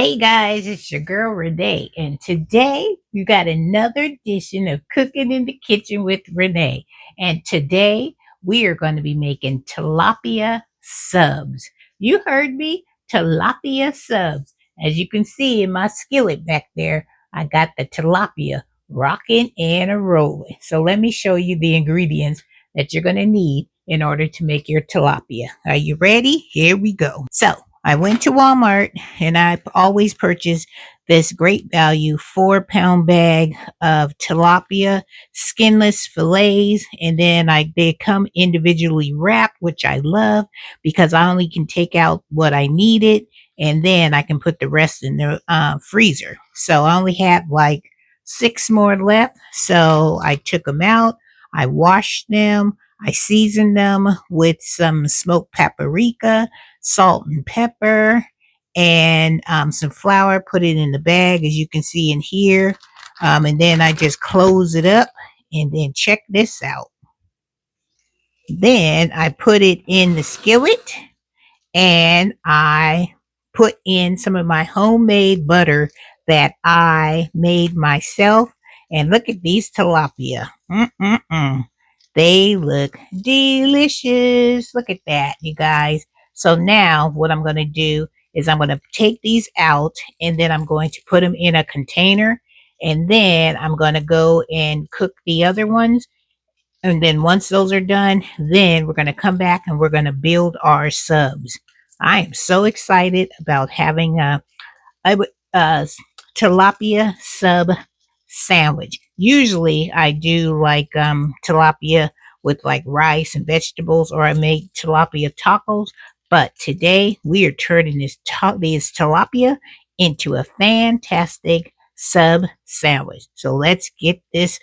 Hey guys, it's your girl Renee, and today we got another edition of Cooking in the Kitchen with Renee. And today we are going to be making tilapia subs. You heard me, tilapia subs. As you can see in my skillet back there, I got the tilapia rocking and a rolling. So let me show you the ingredients that you're going to need in order to make your tilapia. Are you ready? Here we go. So I went to Walmart and I always purchase this great value 4-pound bag of tilapia skinless fillets, and then they come individually wrapped, which I love because I only can take out what I needed and then I can put the rest in the freezer. So I only have like 6 more left, so I took them out. I washed them. I seasoned them with some smoked paprika, salt and pepper, and some flour. Put it in the bag, as you can see in here. And then I just close it up, and then check this out. Then I put it in the skillet, and I put in some of my homemade butter that I made myself. And look at these tilapia. They look delicious. Look at that, you guys. So now what I'm going to do is I'm going to take these out, and then I'm going to put them in a container, and then I'm going to go and cook the other ones. And then once those are done, then we're going to come back and we're going to build our subs. I am so excited about having a tilapia sub sandwich. Usually I do like tilapia with like rice and vegetables, or I make tilapia tacos. But today we are turning this tilapia into a fantastic sub sandwich. So let's get this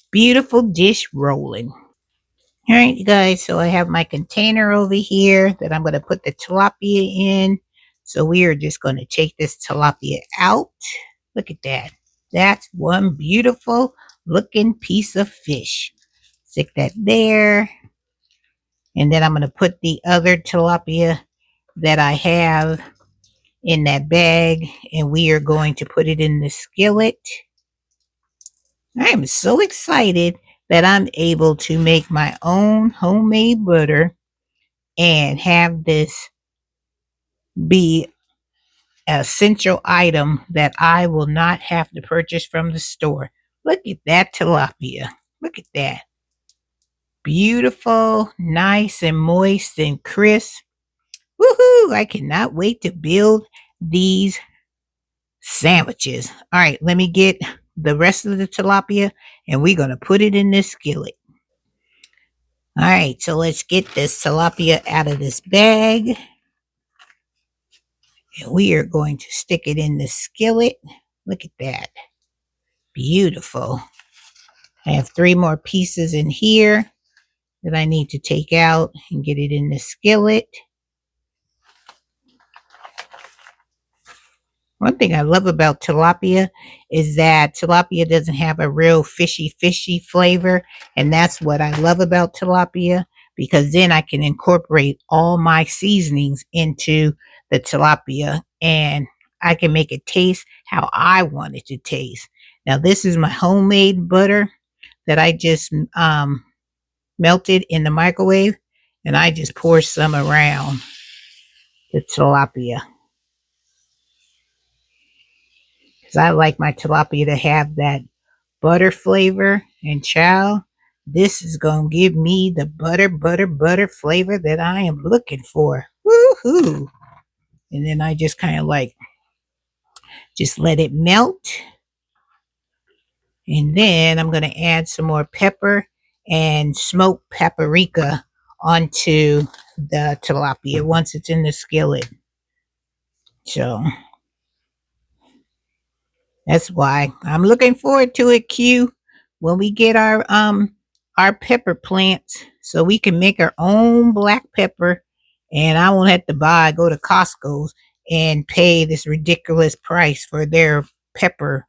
beautiful dish rolling. All right, you guys, so I have my container over here that I'm going to put the tilapia in. So we are just going to take this tilapia out. Look at that. That's one beautiful looking piece of fish. Stick that there. And then I'm going to put the other tilapia that I have in that bag, and we are going to put it in the skillet. I am so excited that I'm able to make my own homemade butter and have this be an essential item that I will not have to purchase from the store. Look at that tilapia. Look at that. Beautiful, nice and moist and crisp. Woohoo! I cannot wait to build these sandwiches. All right, let me get the rest of the tilapia and we're going to put it in this skillet. All right, so let's get this tilapia out of this bag. And we are going to stick it in the skillet. Look at that. Beautiful. I have 3 more pieces in here that I need to take out and get it in the skillet. One thing I love about tilapia is that tilapia doesn't have a real fishy flavor. And that's what I love about tilapia, because then I can incorporate all my seasonings into the tilapia and I can make it taste how I want it to taste. Now, this is my homemade butter that I just melted in the microwave, and I just pour some around the tilapia. Because I like my tilapia to have that butter flavor, and child, this is going to give me the butter flavor that I am looking for. Woohoo! And then I just kind of like, just let it melt. And then I'm going to add some more pepper and smoked paprika onto the tilapia once it's in the skillet. So that's why I'm looking forward to it, Q, when we get our pepper plants so we can make our own black pepper, and I won't have to go to Costco's and pay this ridiculous price for their pepper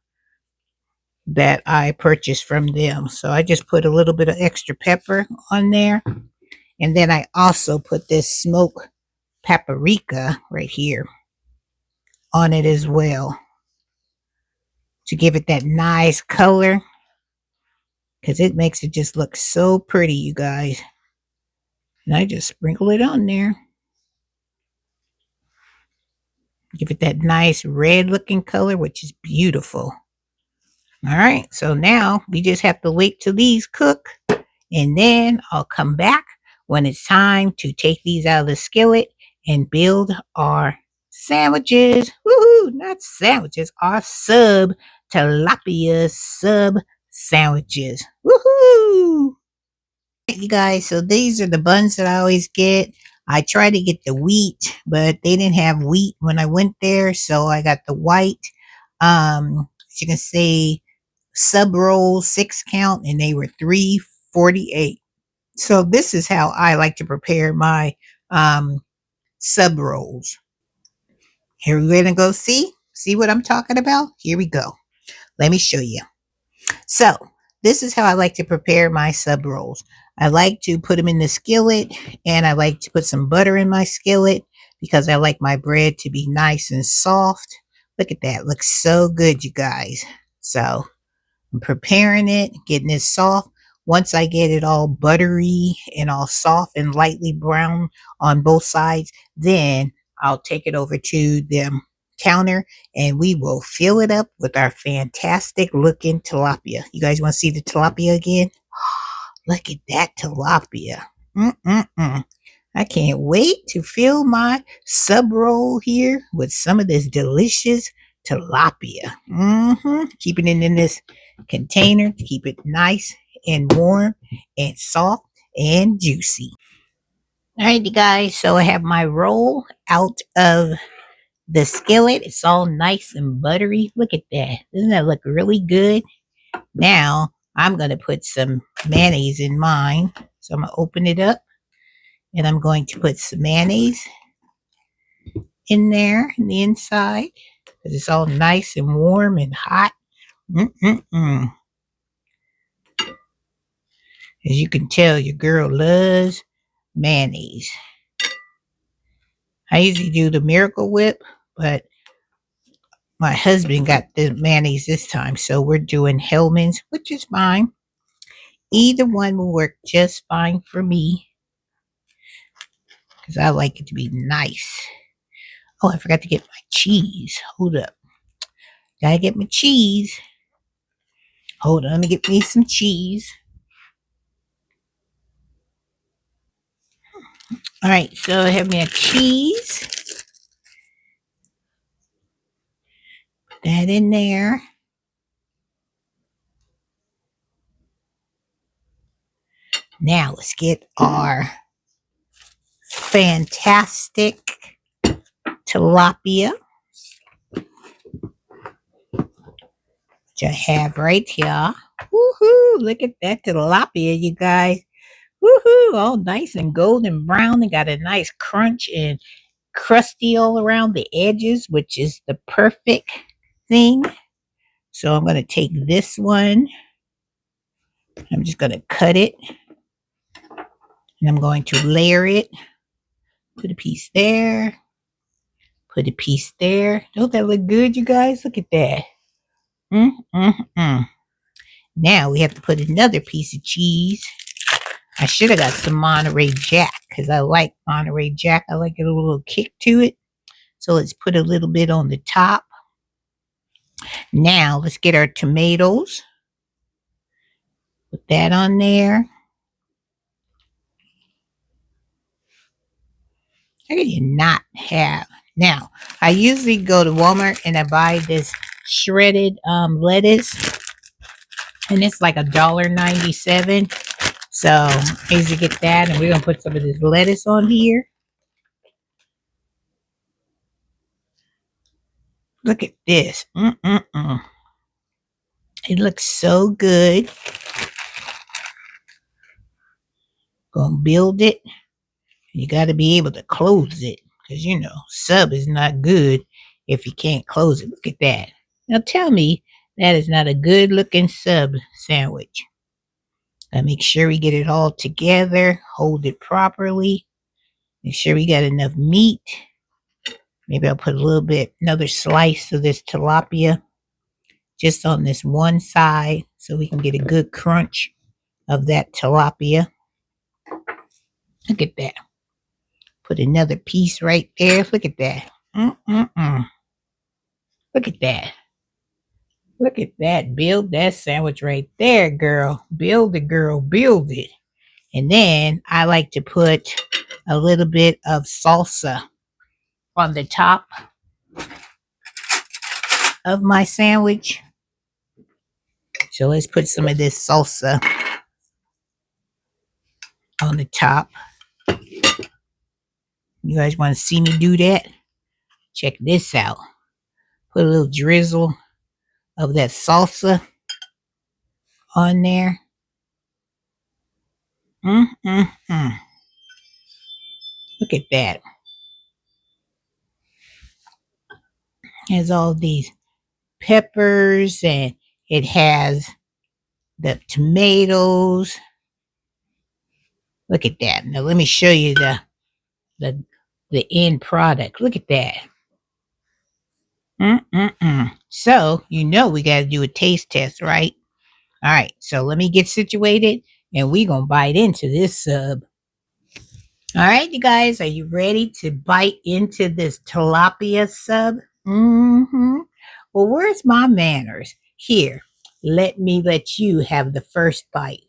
that I purchased from them. So I just put a little bit of extra pepper on there. And then I also put this smoked paprika right here on it as well to give it that nice color, because it makes it just look so pretty, you guys. And I just sprinkle it on there. Give it that nice red looking color, which is beautiful. All right, so now we just have to wait till these cook, and then I'll come back when it's time to take these out of the skillet and build our sandwiches. Woohoo! Not sandwiches, our sub tilapia sub sandwiches. Woohoo! You guys, so these are the buns that I always get. I try to get the wheat, but they didn't have wheat when I went there, so I got the white. As you can see, sub rolls 6 count, and they were $3.48. So this is how I like to prepare my sub rolls. Here we're gonna go see what I'm talking about. Here we go. Let me show you. So this is how I like to prepare my sub rolls. I like to put them in the skillet, and I like to put some butter in my skillet because I like my bread to be nice and soft. Look at that. Looks so good, you guys. So I'm preparing it, getting it soft. Once I get it all buttery and all soft and lightly brown on both sides, then I'll take it over to the counter and we will fill it up with our fantastic looking tilapia. You guys want to see the tilapia again? Look at that tilapia. I can't wait to fill my sub roll here with some of this delicious tilapia. Keeping it in this container to keep it nice and warm and soft and juicy. Alrighty guys, so I have my roll out of the skillet. It's all nice and buttery. Look at that. Doesn't that look really good? Now I'm going to put some mayonnaise in mine. So I'm going to open it up and I'm going to put some mayonnaise in there in the inside because it's all nice and warm and hot. As you can tell, your girl loves mayonnaise. I usually do the Miracle Whip, but my husband got the mayonnaise this time, so we're doing Hellman's, which is fine. Either one will work just fine for me because I like it to be nice. Oh, I forgot to get my cheese. Hold up. Gotta get my cheese. Hold on, let me get me some cheese. All right, so I have my cheese. Put that in there. Now let's get our fantastic tilapia, which I have right here. Woohoo! Look at that tilapia, you guys. Woohoo! All nice and golden brown and got a nice crunch and crusty all around the edges, which is the perfect thing. So I'm going to take this one. I'm just going to cut it. And I'm going to layer it. Put a piece there. Put a piece there. Don't that look good, you guys? Look at that. Now we have to put another piece of cheese. I should have got some Monterey Jack because I like Monterey Jack. I like a little kick to it. So let's put a little bit on the top. Now let's get our tomatoes. Put that on there. How can you not have? Now, I usually go to Walmart and I buy this shredded lettuce. And it's like $1.97. So I usually get that. And we're going to put some of this lettuce on here. Look at this. It looks so good. Gonna build it. You got to be able to close it. Because, you know, sub is not good if you can't close it. Look at that. Now tell me that is not a good looking sub sandwich. Gotta make sure we get it all together. Hold it properly. Make sure we got enough meat. Maybe I'll put a little bit, another slice of this tilapia just on this one side so we can get a good crunch of that tilapia. Look at that. Put another piece right there. Look at that. Mm-mm-mm. Look at that. Look at that. Build that sandwich right there, girl. Build it, girl. Build it. And then I like to put a little bit of salsa on the top of my sandwich. So let's put some of this salsa on the top. You guys want to see me do that? Check this out. Put a little drizzle of that salsa on there. Mm-mm-mm. Look at that. It has all these peppers and it has the tomatoes. Look at that. Now let me show you the the end product. Look at that. Mm-mm-mm. So you know we got to do a taste test, right? All right. So let me get situated, and we gonna bite into this sub. All right, you guys, are you ready to bite into this tilapia sub? Mm-hmm. Well, where's my manners? Here, let you have the first bite.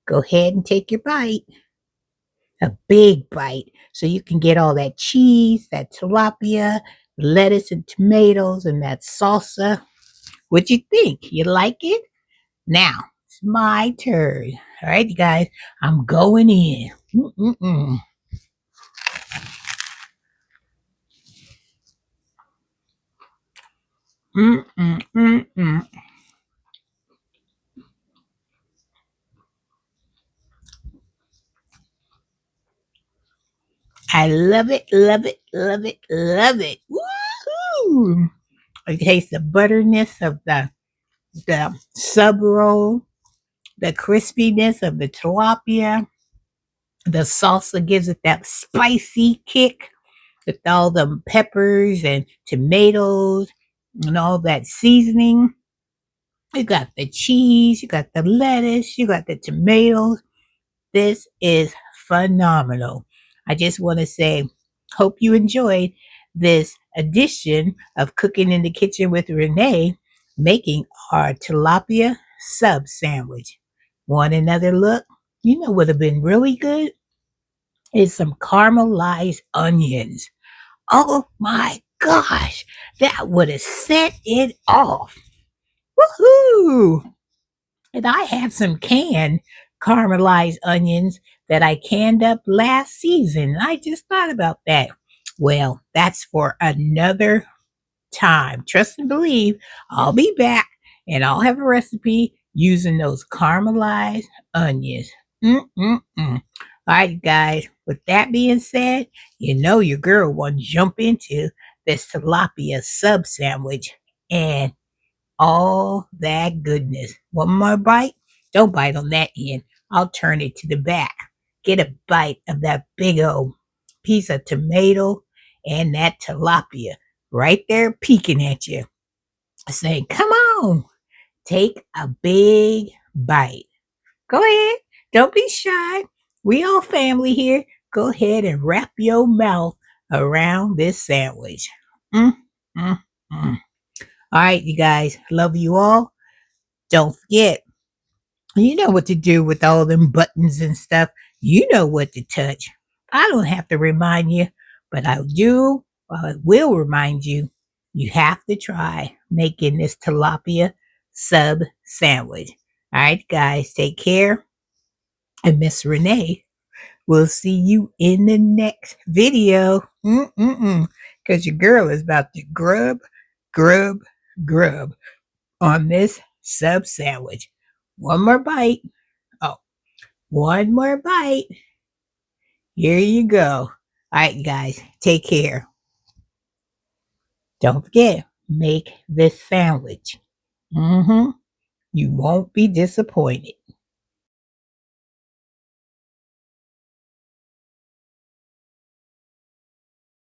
Go ahead and take your bite. A big bite so you can get all that cheese, that tilapia, lettuce and tomatoes, and that salsa. What you think? You like it? Now, it's my turn. All right, you guys, I'm going in. Mm-mm-mm. Mm-mm-mm-mm. I love it, love it, love it, love it. Woohoo! I taste the butterness of the sub roll, the crispiness of the tilapia. The salsa gives it that spicy kick with all the peppers and tomatoes and all that seasoning. You got the cheese, you got the lettuce, you got the tomatoes. This is phenomenal. I just want to say, hope you enjoyed this edition of Cooking in the Kitchen with Renee, making our tilapia sub sandwich. Want another look? You know what would have been really good? Is some caramelized onions. Oh my gosh, that would have set it off. Woohoo! And I have some canned caramelized onions that I canned up last season. I just thought about that. Well, that's for another time. Trust and believe, I'll be back and I'll have a recipe using those caramelized onions. Mm-mm-mm. All right, guys, with that being said, you know your girl will jump into this tilapia sub sandwich and all that goodness. One more bite? Don't bite on that end. I'll turn it to the back. Get a bite of that big old piece of tomato and that tilapia right there peeking at you, saying, come on, take a big bite. Go ahead. Don't be shy. We all family here. Go ahead and wrap your mouth around this sandwich. Mm, mm, mm. All right, you guys. Love you all. Don't forget, you know what to do with all them buttons and stuff. You know what to touch. I don't have to remind you, but I will remind you, you have to try making this tilapia sub sandwich. All right, guys, take care. And Miss Renee will see you in the next video. Because your girl is about to grub, grub on this sub sandwich. One more bite. Oh, one more bite. Here you go. All right, guys, take care. Don't forget, make this sandwich. You won't be disappointed.